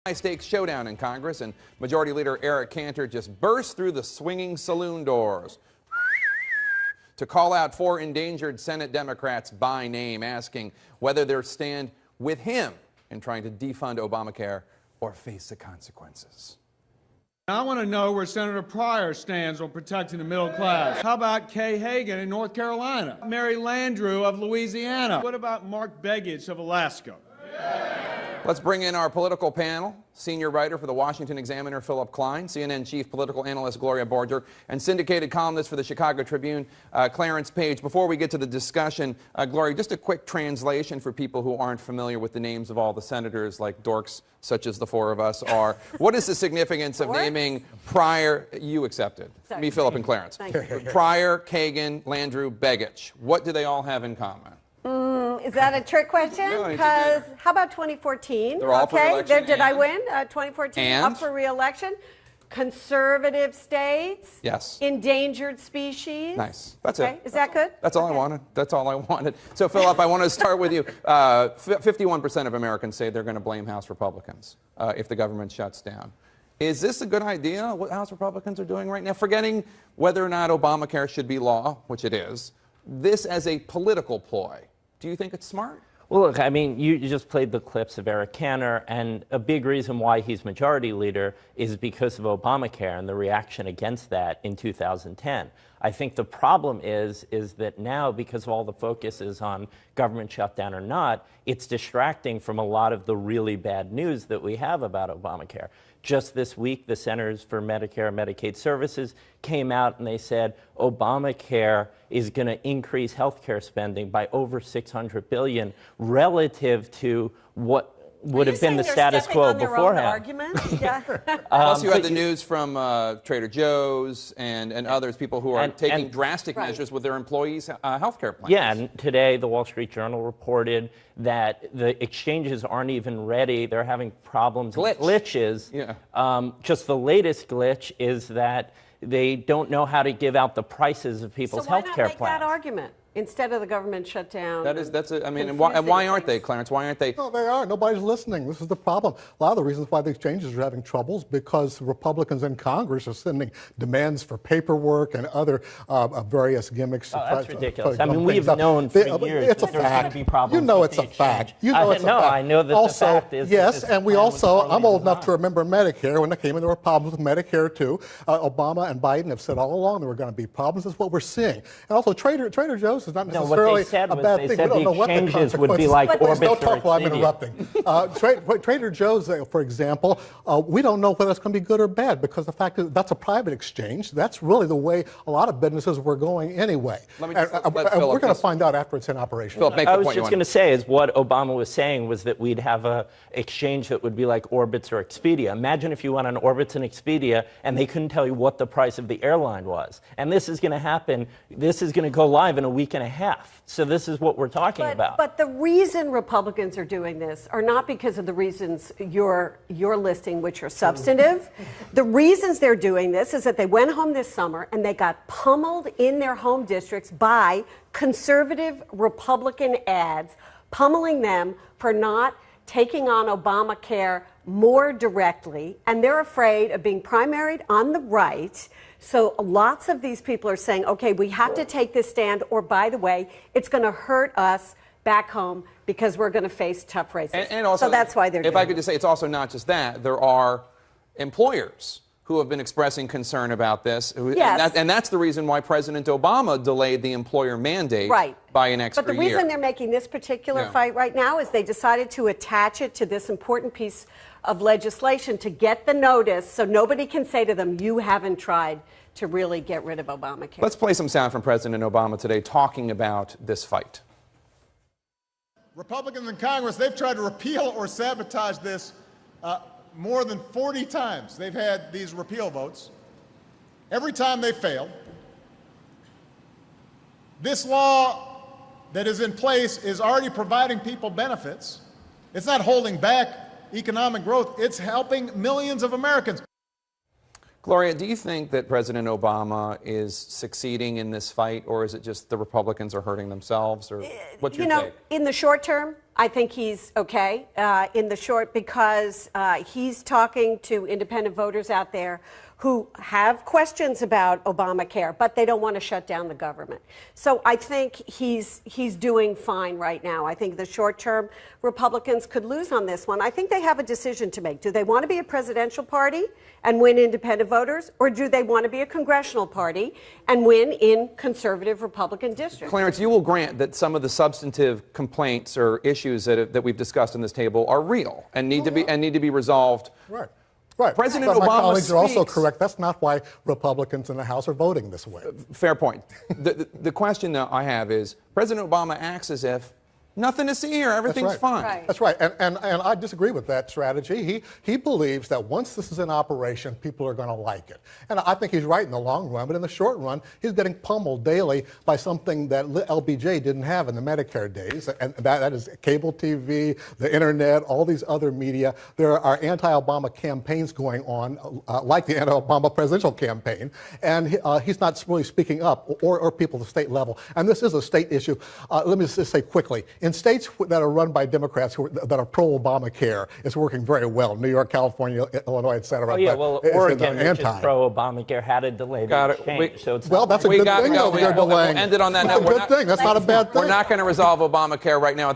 High-stakes showdown in Congress, and Majority Leader Eric Cantor just burst through the swinging saloon doors to call out 4 endangered Senate Democrats by name, asking whether they'll stand with him in trying to defund Obamacare or face the consequences. I want to know where Senator Pryor stands on protecting the middle class. How about Kay Hagan in North Carolina? Mary Landrieu of Louisiana? What about Mark Begich of Alaska? Let's bring in our political panel. Senior writer for the Washington Examiner, Philip Klein, CNN chief political analyst, Gloria Borger, and syndicated columnist for the Chicago Tribune, Clarence Page. Before we get to the discussion, Gloria, just a quick translation for people who aren't familiar with the names of all the senators, like dorks such as the 4 of us are. What is the significance of naming Pryor, you accepted, me, Philip, and Clarence, Pryor, Kagan, Landrieu, Begich? What do they all have in common? Is that a trick question? Because how about 2014? They're all for re-election. Did I win? 2014, and? Up for re-election. Conservative states. Yes. Endangered species. Nice. That's okay. it. Is that good? That's all I wanted. That's all I wanted. So, Philip, I want to start with you. 51% of Americans say they're going to blame House Republicans if the government shuts down. Is this a good idea, what House Republicans are doing right now? Forgetting whether or not Obamacare should be law, which it is, this as a political ploy. Do you think it's smart? Well, look, I mean, you just played the clips of Eric Cantor, and a big reason why he's majority leader is because of Obamacare and the reaction against that in 2010. I think the problem is that now, because of all the focus is on government shutdown or not, it's distracting from a lot of the really bad news that we have about Obamacare. Just this week, the Centers for Medicare and Medicaid Services came out and they said Obamacare is going to increase health care spending by over $600 billion relative to what would have been the status quo beforehand. Yeah. Plus, you had the news from Trader Joe's and others, people who are taking drastic measures with their employees' health care plans. Yeah, and today the Wall Street Journal reported that the exchanges aren't even ready. They're having problems with glitches. Yeah. Just the latest glitch is that they don't know how to give out the prices of people's health care plans. So why not make that argument? Instead of the government shutdown. I mean, and why aren't they, Clarence? Why aren't they? No, they are. Nobody's listening. This is the problem. A lot of the reasons why the exchanges are having troubles because Republicans in Congress are sending demands for paperwork and other various gimmicks. Oh, that's ridiculous. I mean, we've known for years it's that there's going to be problems. You know it's a fact. You know it's a fact. I know that also, the fact is. Yes, and we also, I'm old enough to remember Medicare. When they came in, there were problems with Medicare, too. Obama and Biden have said all along there were going to be problems. That's what we're seeing. And also, Trader Joe's is not necessarily said was they said the exchanges would be like Orbitz don't talk or while I'm interrupting. Trader Joe's, for example, we don't know whether it's going to be good or bad because the fact is that's a private exchange. That's really the way a lot of businesses were going anyway. And we're going to find out after it's in operation. I was just going to say is what Obama was saying was that we'd have a exchange that would be like Orbitz or Expedia. Imagine if you went on Orbitz and Expedia and they couldn't tell you what the price of the airline was. And this is going to happen. This is going to go live in a week and a half. So this is what we're talking about. But the reason Republicans are doing this are not because of the reasons you're listing, which are substantive. The reasons they're doing this is that they went home this summer and they got pummeled in their home districts by conservative Republican ads, pummeling them for not taking on Obamacare more directly, and they're afraid of being primaried on the right. So lots of these people are saying, okay, we have to take this stand, or by the way, it's going to hurt us back home because we're going to face tough races. And also, so that's why they're doing it. If I could just say, it's also not just that. There are employers who have been expressing concern about this. Yes. And that's the reason why President Obama delayed the employer mandate by an extra year. But the reason they're making this particular fight right now is they decided to attach it to this important piece of legislation to get the notice so nobody can say to them, you haven't tried to really get rid of Obamacare. Let's play some sound from President Obama today talking about this fight. Republicans in Congress, they've tried to repeal or sabotage this more than 40 times. They've had these repeal votes. Every time they failed. This law that is in place is already providing people benefits. It's not holding back economic growth. It's helping millions of Americans. Gloria, do you think that President Obama is succeeding in this fight, or is it just the Republicans are hurting themselves, or what's your take? In the short term, I think he's okay in the short because he's talking to independent voters out there who have questions about Obamacare, but they don't want to shut down the government. So I think he's doing fine right now. I think the short term Republicans could lose on this one. I think they have a decision to make. Do they want to be a presidential party and win independent voters, or do they want to be a congressional party and win in conservative Republican districts? Clarence, you will grant that some of the substantive complaints or issues that we've discussed on this table are real and need to be resolved. Right. Right. President but my Obama colleagues are also speaks. correct. That's not why Republicans in the House are voting this way. Fair point. The question that I have is, President Obama acts as if nothing to see here, everything's fine. Right. That's right. And I disagree with that strategy. He believes that once this is in operation, people are going to like it. And I think he's right in the long run, but in the short run, he's getting pummeled daily by something that LBJ didn't have in the Medicare days, and that is cable TV, the internet, all these other media. There are anti-Obama campaigns going on, like the anti-Obama presidential campaign, and he's not really speaking up, or people at the state level. And this is a state issue. Let me just say quickly, in states that are run by Democrats that are pro-Obamacare, it's working very well. New York, California, Illinois, et cetera. Oh, yeah, well, Oregon, which is pro-Obamacare, had a delay the exchange. So it's that's a good thing. We'll end it on that note. That's a good thing. That's not a bad thing. We're not going to resolve Obamacare right now at this